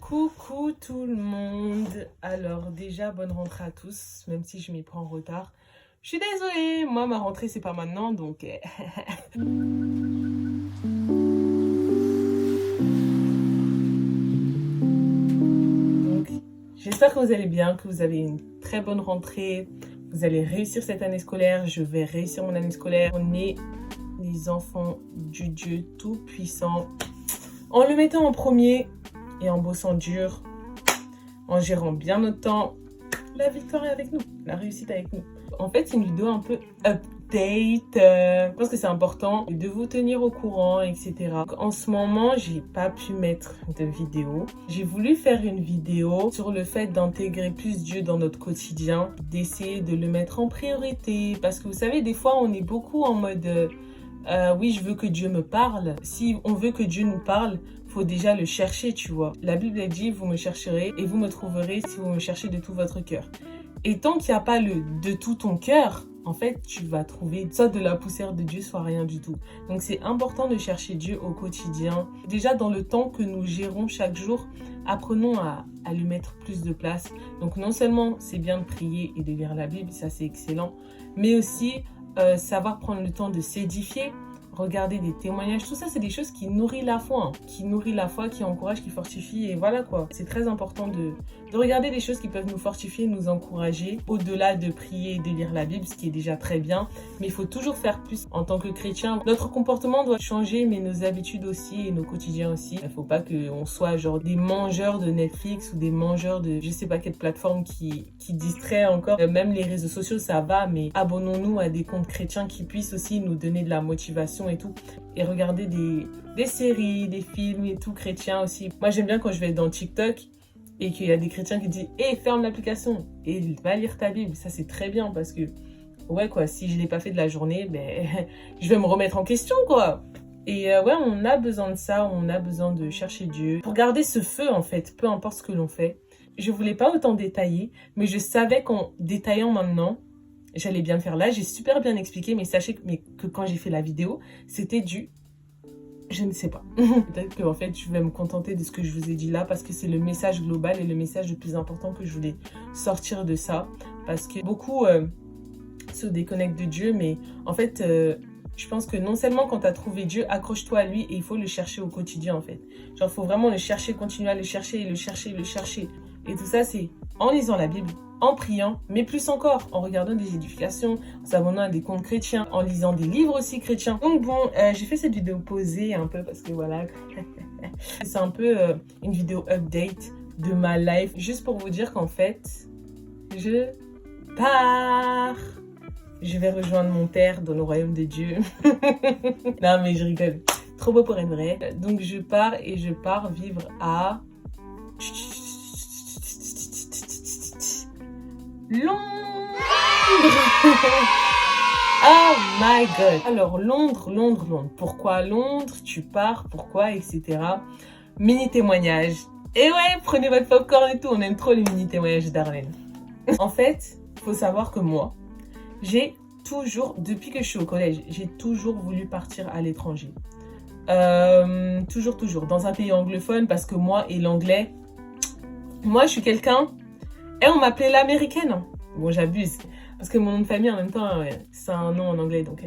Coucou tout le monde. Alors déjà, bonne rentrée à tous, même si je m'y prends en retard. Je suis désolée, moi ma rentrée c'est pas maintenant, donc... Donc, j'espère que vous allez bien, que vous avez une très bonne rentrée. Vous allez réussir cette année scolaire, je vais réussir mon année scolaire. On est les enfants du Dieu Tout-Puissant. En le mettant en premier et en bossant dur, en gérant bien notre temps, la victoire est avec nous, la réussite est avec nous. En fait, c'est une vidéo un peu update. Je pense que c'est important de vous tenir au courant, etc. En ce moment, j'ai pas pu mettre de vidéo. J'ai voulu faire une vidéo sur le fait d'intégrer plus Dieu dans notre quotidien, d'essayer de le mettre en priorité. Parce que vous savez, des fois, on est beaucoup en mode... oui, je veux que Dieu me parle. Si on veut que Dieu nous parle, faut déjà le chercher, tu vois. La Bible elle dit, vous me chercherez et vous me trouverez si vous me cherchez de tout votre cœur. Et tant qu'il n'y a pas le de tout ton cœur, en fait, tu vas trouver soit de la poussière de Dieu, soit rien du tout. Donc, c'est important de chercher Dieu au quotidien. Déjà, dans le temps que nous gérons chaque jour, apprenons à lui mettre plus de place. Donc, non seulement c'est bien de prier et de lire la Bible, ça c'est excellent, mais aussi savoir prendre le temps de s'édifier, regarder des témoignages, tout ça c'est des choses qui nourrissent la foi, qui encouragent, qui fortifient, et voilà quoi. C'est très important de regarder des choses qui peuvent nous fortifier, nous encourager, au-delà de prier et de lire la Bible, ce qui est déjà très bien, mais il faut toujours faire plus en tant que chrétien. Notre comportement doit changer, mais nos habitudes aussi et nos quotidiens aussi. Il ne faut pas qu'on soit genre des mangeurs de Netflix ou des mangeurs de je sais pas quelle plateforme qui distrait encore. Même les réseaux sociaux ça va, mais abonnons-nous à des comptes chrétiens qui puissent aussi nous donner de la motivation et tout, et regarder des séries, des films et tout chrétiens aussi. Moi j'aime bien quand je vais dans TikTok et qu'il y a des chrétiens qui disent hey, ferme l'application et va lire ta Bible. Ça c'est très bien parce que ouais quoi, si je l'ai pas fait de la journée, ben je vais me remettre en question quoi. Et ouais, on a besoin de ça, on a besoin de chercher Dieu pour garder ce feu en fait, peu importe ce que l'on fait. Je voulais pas autant détailler, mais je savais qu'en détaillant maintenant, j'allais bien le faire. Là, j'ai super bien expliqué, mais sachez que quand j'ai fait la vidéo, c'était du... Je ne sais pas. Peut-être qu'en fait, je vais me contenter de ce que je vous ai dit là parce que c'est le message global et le message le plus important que je voulais sortir de ça. Parce que beaucoup se déconnectent de Dieu, mais en fait... je pense que non seulement quand tu as trouvé Dieu, accroche-toi à lui et il faut le chercher au quotidien en fait. Genre, il faut vraiment le chercher, continuer à le chercher, le chercher, le chercher. Et tout ça, c'est en lisant la Bible, en priant, mais plus encore, en regardant des édifications, en s'abonnant à des comptes chrétiens, en lisant des livres aussi chrétiens. Donc bon, j'ai fait cette vidéo posée un peu parce que voilà, c'est un peu une vidéo update de ma life. Juste pour vous dire qu'en fait, je pars. Je vais rejoindre mon père dans le royaume de Dieu. Non, mais je rigole. Trop beau pour être vrai. Donc, je pars et je pars vivre à... Londres. Oh my God. Alors, Londres. Pourquoi Londres? Tu pars, pourquoi, etc. Mini témoignage. Et ouais, prenez votre popcorn et tout. On aime trop les mini témoignages d'Arlène. En fait, il faut savoir que moi, j'ai toujours, depuis que je suis au collège, j'ai toujours voulu partir à l'étranger. Toujours, dans un pays anglophone parce que moi et l'anglais, moi je suis quelqu'un, et on m'appelait l'américaine. Bon, j'abuse, parce que mon nom de famille en même temps, c'est un nom en anglais, donc...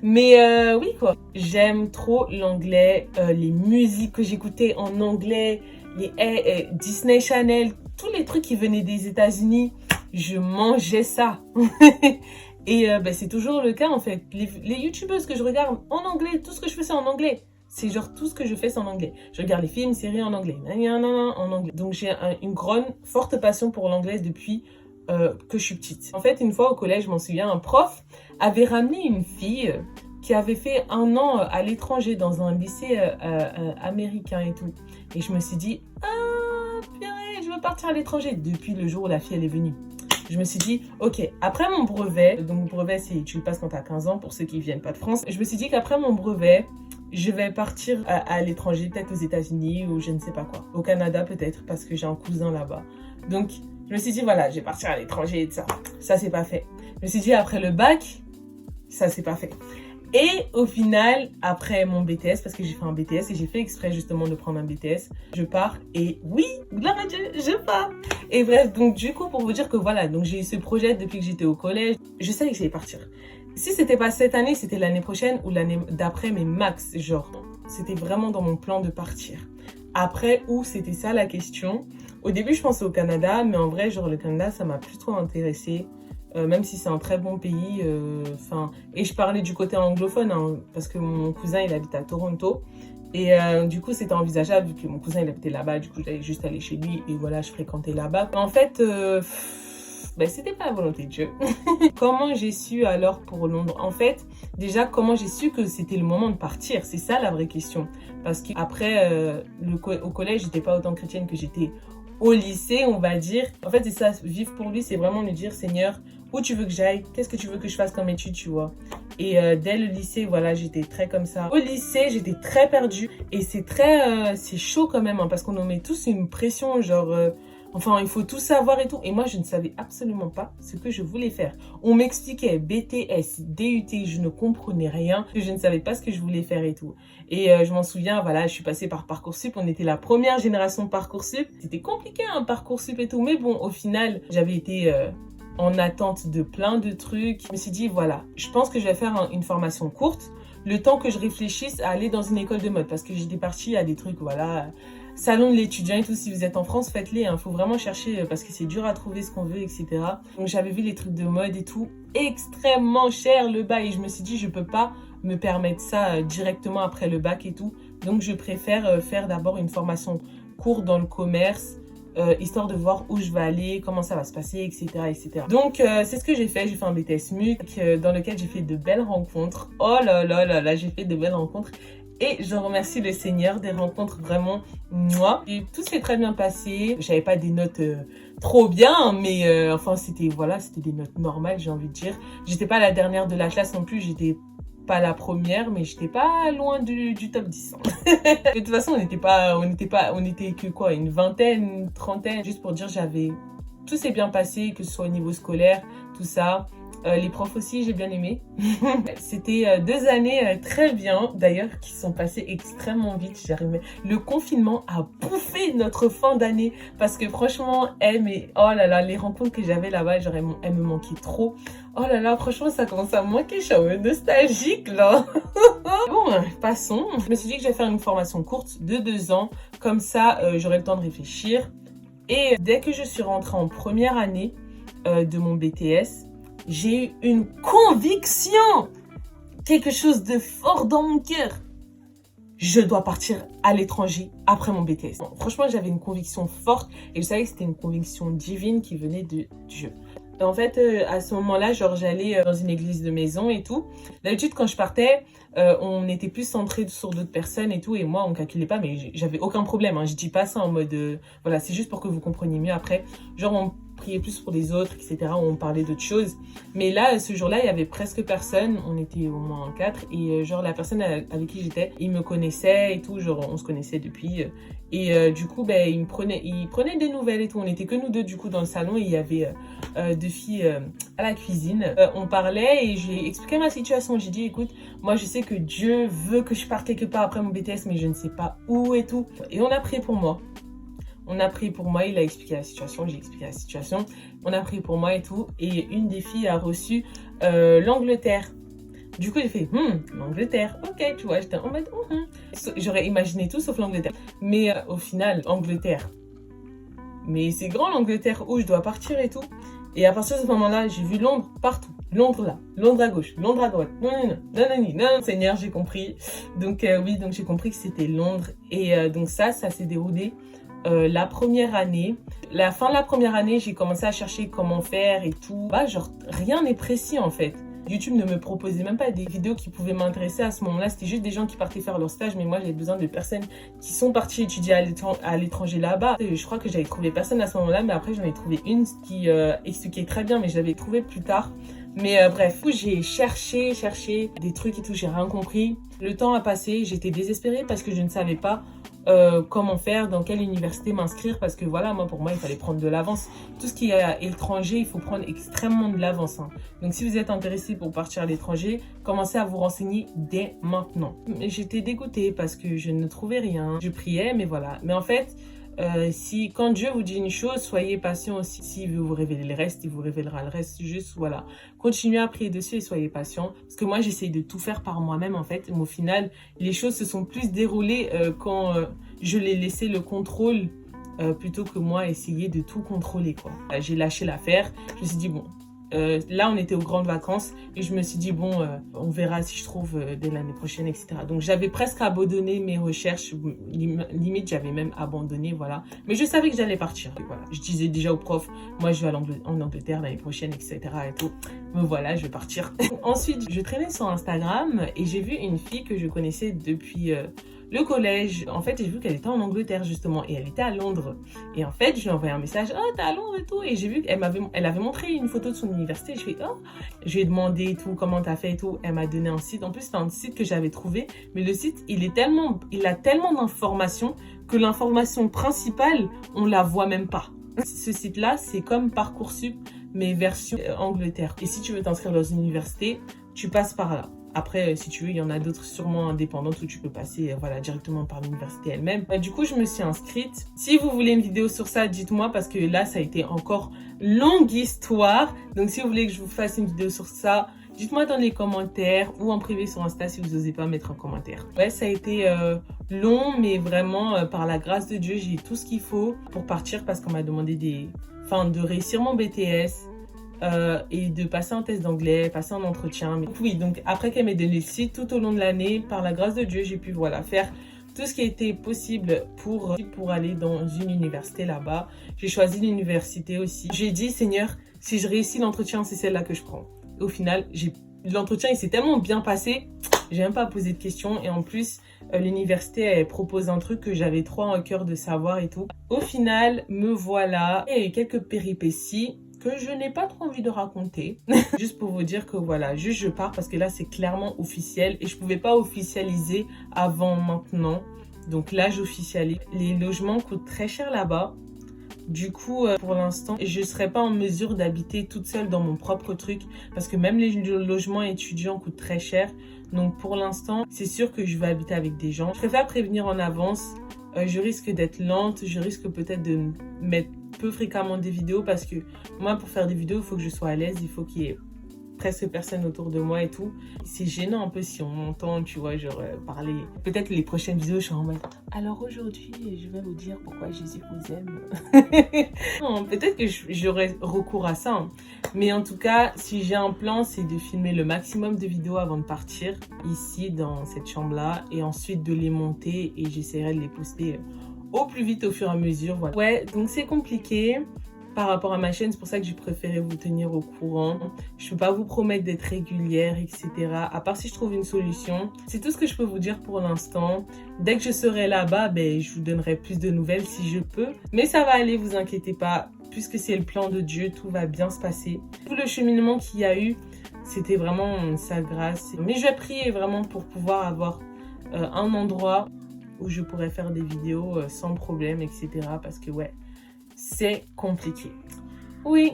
Mais oui quoi, j'aime trop l'anglais, les musiques que j'écoutais en anglais, les Disney Channel, tous les trucs qui venaient des États-Unis. Je mangeais ça. Et c'est toujours le cas en fait. Les youtubeuses que je regarde en anglais, tout ce que je fais c'est en anglais. C'est genre tout ce que je fais c'est en anglais. Je regarde les films, séries en anglais. En anglais. Donc j'ai une grande, forte passion pour l'anglais depuis que je suis petite. En fait, une fois au collège, je m'en souviens, un prof avait ramené une fille qui avait fait 1 an à l'étranger dans un lycée américain et tout. Et je me suis dit, ah, purée, je veux partir à l'étranger. Depuis le jour où la fille elle est venue. Je me suis dit, ok, après mon brevet, donc brevet c'est tu le passes quand tu as 15 ans pour ceux qui viennent pas de France. Je me suis dit qu'après mon brevet, je vais partir à l'étranger, peut-être aux États-Unis ou je ne sais pas quoi. Au Canada peut-être parce que j'ai un cousin là-bas. Donc je me suis dit, voilà, je vais partir à l'étranger et tout ça. Ça c'est pas fait. Je me suis dit, après le bac, ça c'est pas fait. Et au final, après mon BTS, parce que j'ai fait un BTS et j'ai fait exprès justement de prendre un BTS, je pars et oui, gloire à Dieu, je pars. Et bref, donc du coup, pour vous dire que voilà, donc j'ai eu ce projet depuis que j'étais au collège. Je savais que j'allais partir. Si c'était pas cette année, c'était l'année prochaine ou l'année d'après, mais max, genre, c'était vraiment dans mon plan de partir. Après, où c'était ça la question. Au début, je pensais au Canada, mais en vrai, genre le Canada, ça m'a plutôt intéressée. Même si c'est un très bon pays. Et je parlais du côté anglophone, hein, parce que mon cousin, il habite à Toronto. Et du coup, c'était envisageable, vu que mon cousin, il habitait là-bas. Du coup, j'allais juste aller chez lui. Et voilà, je fréquentais là-bas. En fait, c'était pas la volonté de Dieu. Comment j'ai su alors pour Londres? En fait, déjà, comment j'ai su que c'était le moment de partir? C'est ça la vraie question. Parce qu'après, au collège, j'étais pas autant chrétienne que j'étais au lycée, on va dire. En fait, c'est ça, vivre pour lui, c'est vraiment lui dire, Seigneur, où tu veux que j'aille? Qu'est-ce que tu veux que je fasse comme étude, tu vois? Et dès le lycée, voilà, j'étais très comme ça. Au lycée, j'étais très perdue. Et c'est chaud quand même, hein, parce qu'on nous met tous une pression, genre... Enfin, il faut tout savoir et tout. Et moi, je ne savais absolument pas ce que je voulais faire. On m'expliquait BTS, DUT, je ne comprenais rien. Je ne savais pas ce que je voulais faire et tout. Et je m'en souviens, voilà, je suis passée par Parcoursup. On était la première génération Parcoursup. C'était compliqué, hein, Parcoursup et tout. Mais bon, au final, j'avais été en attente de plein de trucs. Je me suis dit, voilà, je pense que je vais faire une formation courte. Le temps que je réfléchisse à aller dans une école de mode. Parce que j'étais partie à des trucs, voilà... Salon de l'étudiant et tout, si vous êtes en France, faites-les. Il faut vraiment chercher parce que c'est dur à trouver ce qu'on veut, etc. Donc j'avais vu les trucs de mode et tout, extrêmement cher le bac. Et je me suis dit, je peux pas me permettre ça directement après le bac et tout. Donc je préfère faire d'abord une formation courte dans le commerce, histoire de voir où je vais aller, comment ça va se passer, etc. etc. Donc c'est ce que j'ai fait. J'ai fait un BTS MUC dans lequel j'ai fait de belles rencontres. Oh là là là là, j'ai fait de belles rencontres. Et je remercie le Seigneur des rencontres vraiment moi. Et tout s'est très bien passé. J'avais pas des notes trop bien, mais c'était des notes normales, j'ai envie de dire. J'étais pas la dernière de la classe non plus, j'étais pas la première, mais j'étais pas loin du top 10. De toute façon, on était que quoi, une vingtaine, une trentaine. Juste pour dire, tout s'est bien passé, que ce soit au niveau scolaire, tout ça. Les profs aussi, j'ai bien aimé. C'était 2 années très bien, d'ailleurs, qui sont passées extrêmement vite. Le confinement a bouffé notre fin d'année parce que franchement, oh là là, les rencontres que j'avais là-bas, elles me manquaient trop. Oh là là, franchement, ça commence à me manquer. Je suis nostalgique là. Bon, passons. Je me suis dit que je vais faire une formation courte de 2 ans. Comme ça, j'aurai le temps de réfléchir. Et dès que je suis rentrée en première année de mon BTS, j'ai eu une conviction, quelque chose de fort dans mon cœur. Je dois partir à l'étranger après mon BTS. Bon, franchement, j'avais une conviction forte et je savais que c'était une conviction divine qui venait de Dieu. En fait, à ce moment-là, j'allais dans une église de maison et tout. D'habitude, quand je partais, on était plus centré sur d'autres personnes et tout. Et moi, on calculait pas, mais j'avais aucun problème. Hein. Je dis pas ça en mode... voilà, c'est juste pour que vous compreniez mieux après. Genre, on priait plus pour les autres, etc. On parlait d'autres choses. Mais là, ce jour-là, il y avait presque personne. On était au moins 4. Et la personne avec qui j'étais, il me connaissait et tout. Genre, on se connaissait depuis. Du coup, il prenait des nouvelles et tout. On était que nous deux, du coup, dans le salon. Et il y avait 2 filles à la cuisine. On parlait et j'ai expliqué ma situation. J'ai dit, écoute, moi, je sais que Dieu veut que je parte quelque part après mon BTS, mais je ne sais pas où et tout. Et on a prié pour moi. On a prié pour moi, il a expliqué la situation, j'ai expliqué la situation. On a prié pour moi et tout. Et une des filles a reçu l'Angleterre. Du coup, j'ai fait, l'Angleterre, ok, tu vois, j'étais en mode, J'aurais imaginé tout sauf l'Angleterre. Mais au final, Angleterre. Mais c'est grand l'Angleterre où je dois partir et tout. Et à partir de ce moment-là, j'ai vu Londres partout. Londres là, Londres à gauche, Londres à droite. Non, Seigneur, j'ai compris. Donc donc j'ai compris que c'était Londres. Et donc ça s'est déroulé la première année. La fin de la première année, j'ai commencé à chercher comment faire et tout. Rien n'est précis en fait. YouTube ne me proposait même pas des vidéos qui pouvaient m'intéresser à ce moment-là. C'était juste des gens qui partaient faire leur stage. Mais moi, j'avais besoin de personnes qui sont parties étudier à l'étranger là-bas. Je crois que j'avais trouvé personne à ce moment-là. Mais après, j'en ai trouvé une qui expliquait très bien. Mais je l'avais trouvée plus tard. Mais bref, j'ai cherché des trucs et tout. J'ai rien compris. Le temps a passé. J'étais désespérée parce que je ne savais pas comment faire, dans quelle université m'inscrire, parce que voilà, pour moi, il fallait prendre de l'avance. Tout ce qui est à l'étranger, il faut prendre extrêmement de l'avance, hein. Donc, si vous êtes intéressé pour partir à l'étranger, commencez à vous renseigner dès maintenant. J'étais dégoûtée parce que je ne trouvais rien. Je priais, mais voilà. Mais en fait, quand Dieu vous dit une chose, soyez patient aussi. S'il veut vous révéler le reste, il vous révélera le reste. Juste, voilà. Continuez à prier dessus et soyez patient. Parce que moi, j'essaye de tout faire par moi-même, en fait. Mais au final, les choses se sont plus déroulées quand je l'ai laissé le contrôle plutôt que moi essayer de tout contrôler, quoi. J'ai lâché l'affaire. Je me suis dit, bon, là, on était aux grandes vacances et je me suis dit, bon, on verra si je trouve dès l'année prochaine, etc. Donc, j'avais presque abandonné mes recherches. Limite, j'avais même abandonné, voilà. Mais je savais que j'allais partir. Et voilà. Je disais déjà au prof, moi, je vais en Angleterre l'année prochaine, etc. et tout. Mais voilà, je vais partir. Ensuite, je traînais sur Instagram et j'ai vu une fille que je connaissais depuis le collège. En fait, j'ai vu qu'elle était en Angleterre, justement, et elle était à Londres. Et en fait, je lui ai envoyé un message, « Oh, t'es à Londres et tout ?» Et j'ai vu qu'elle avait montré une photo de son université. Je fais, « Oh !» Je lui ai demandé et tout, comment t'as fait et tout. Elle m'a donné un site. En plus, c'était un site que j'avais trouvé. Mais le site, il a tellement d'informations que l'information principale, on la voit même pas. Ce site-là, c'est comme Parcoursup, mais version Angleterre. Et si tu veux t'inscrire dans une université, tu passes par là. Après, si tu veux, il y en a d'autres sûrement indépendantes où tu peux passer voilà, directement par l'université elle-même. Du coup, je me suis inscrite. Si vous voulez une vidéo sur ça, dites-moi parce que là, ça a été encore longue histoire. Donc, si vous voulez que je vous fasse une vidéo sur ça, dites-moi dans les commentaires ou en privé sur Insta si vous n'osez pas mettre un commentaire. Ouais, ça a été long, mais vraiment, par la grâce de Dieu, j'ai eu tout ce qu'il faut pour partir parce qu'on m'a demandé de réussir mon BTS. Et de passer un test d'anglais, passer un entretien. Mais oui, donc après qu'elle m'ait donné le site, tout au long de l'année, par la grâce de Dieu, j'ai pu faire tout ce qui était possible pour aller dans une université là-bas. J'ai choisi l'université aussi. J'ai dit, Seigneur, si je réussis l'entretien, c'est celle-là que je prends. Au final, l'entretien, il s'est tellement bien passé, j'ai même pas posé de questions. Et en plus, l'université, elle propose un truc que j'avais trop à cœur de savoir et tout. Au final, me voilà. Il y a eu quelques péripéties que je n'ai pas trop envie de raconter. Juste pour vous dire que voilà, juste je pars parce que là, c'est clairement officiel. Et je pouvais pas officialiser avant maintenant. Donc là, j'officialise. Les logements coûtent très cher là-bas. Du coup, pour l'instant, je ne serai pas en mesure d'habiter toute seule dans mon propre truc. Parce que même les logements étudiants coûtent très cher. Donc pour l'instant, c'est sûr que je vais habiter avec des gens. Je préfère prévenir en avance. Je risque d'être lente. Je risque peut-être de mettre peu fréquemment des vidéos parce que moi, pour faire des vidéos, il faut que je sois à l'aise. Il faut qu'il y ait presque personne autour de moi et tout. C'est gênant un peu si on m'entend, tu vois, genre parler. Peut-être les prochaines vidéos, je suis en mode alors aujourd'hui, je vais vous dire pourquoi Jésus vous aime. Non, peut-être que j'aurai recours à ça. Hein. Mais en tout cas, si j'ai un plan, c'est de filmer le maximum de vidéos avant de partir ici dans cette chambre-là et ensuite de les monter et j'essaierai de les poster au plus vite au fur et à mesure. Voilà. Ouais, donc c'est compliqué. Par rapport à ma chaîne, c'est pour ça que j'ai préféré vous tenir au courant. Je ne peux pas vous promettre d'être régulière, etc. À part si je trouve une solution. C'est tout ce que je peux vous dire pour l'instant. Dès que je serai là-bas, je vous donnerai plus de nouvelles si je peux. Mais ça va aller, vous inquiétez pas. Puisque c'est le plan de Dieu, tout va bien se passer. Tout le cheminement qu'il y a eu, c'était vraiment sa grâce. Mais je vais prier vraiment pour pouvoir avoir un endroit où je pourrais faire des vidéos sans problème, etc. Parce que ouais, c'est compliqué. Oui,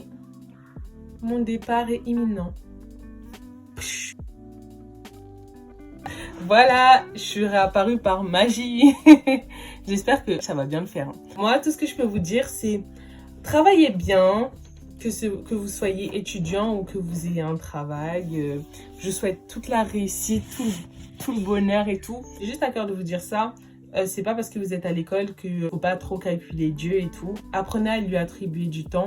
mon départ est imminent. Voilà, je suis réapparue par magie. J'espère que ça va bien le faire. Moi, tout ce que je peux vous dire, c'est travaillez bien, que vous soyez étudiant ou que vous ayez un travail. Je souhaite toute la réussite, tout le bonheur et tout. J'ai juste à cœur de vous dire ça. C'est pas parce que vous êtes à l'école qu'il faut pas trop calculer Dieu et tout. Apprenez à lui attribuer du temps.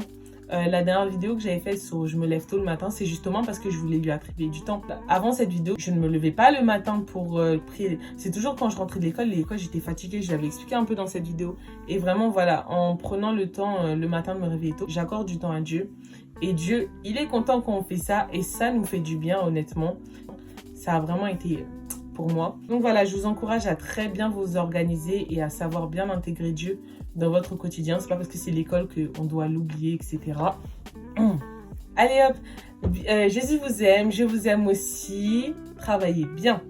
La dernière vidéo que j'avais faite sur je me lève tôt le matin, c'est justement parce que je voulais lui attribuer du temps. Avant cette vidéo, je ne me levais pas le matin pour prier. C'est toujours quand je rentrais de l'école, j'étais fatiguée, je l'avais expliqué un peu dans cette vidéo. Et vraiment, voilà, en prenant le temps le matin de me réveiller tôt, j'accorde du temps à Dieu. Et Dieu, il est content quand on fait ça et ça nous fait du bien, honnêtement. Ça a vraiment été pour moi. Donc voilà, je vous encourage à très bien vous organiser et à savoir bien intégrer Dieu dans votre quotidien. C'est pas parce que c'est l'école qu'on doit l'oublier, etc. Allez hop, Jésus vous aime, je vous aime aussi. Travaillez bien.